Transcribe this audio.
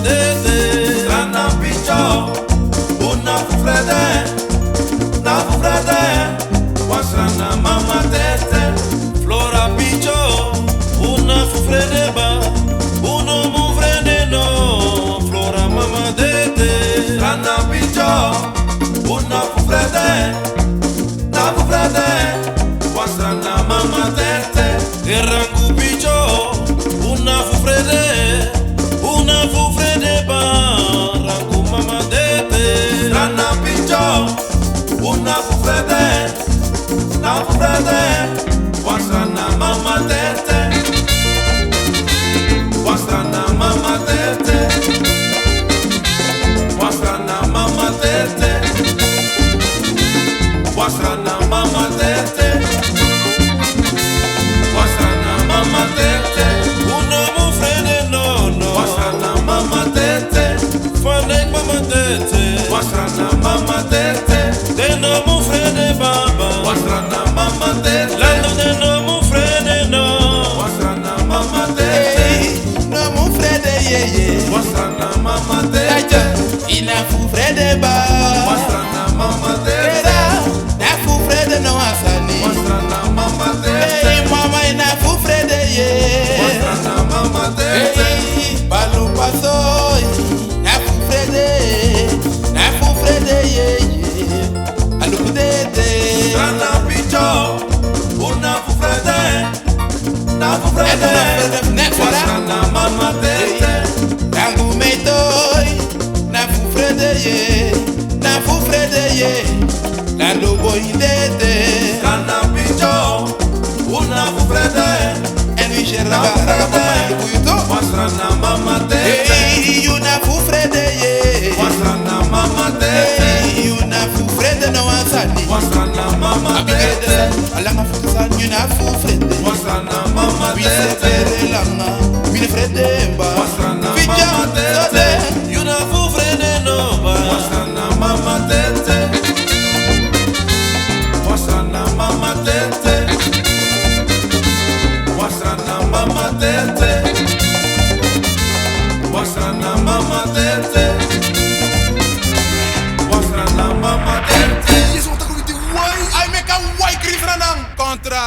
dete. Strana picho, una fufrede, na fufrede. Wasrana mama dete. Flora picho, una fufrede ba, uno mufrede no. Flora mama dete. Strana picho, una fufrede, na fufrede. Wasrana mama dete. Rangu picho, una fufrede ba. Rangu mama dete. Strana picho, una fufrede, na fufrede. Wasrana mama dete. Wasrana mama dete. Wasrana mama dete. Wasrana mama dete. Wasrana mama dete. Uno mufrede no no. Wasrana mama dete. Fanek mama dete. Wasrana mama dete. De no mufrede baba. Wasrana mama dete. Lando de no mufrede no. Wasrana mama dete. No mufrede yeye. Wasrana mama dete. Ina fufrede ba. Wasrana mama dete. Na fufrede no asani. Wasrana mama dete. Hey mama ina fufrede ye. Wasrana mama dete. Hey balu pasoy. Na fufrede ye. Alu dete. Strana picho, una fufrede, na fufrede. Wasrana mama dete. Tangu meitoy. Na fufrede ye. La lobo idete. Strana picho, una fufrede, En wie je na raga fufrede. buito. Wasrana mama dete. Hey, you na fufrede ye. Wasrana mama dete. Hey, you na fufrede no asani. Wasrana mama Abigede dete. alanga fukusan you na fufrede. Wasrana mama We dete. sepere langa, mine frede mba. Wasrana Fija mama dete. sode. You na fufrede no ba. Wasrana mama dete. Wasrana mama dete. Wasrana mama dete. Wasrana mama dete. Wasrana mama dete. I make a white grief contra.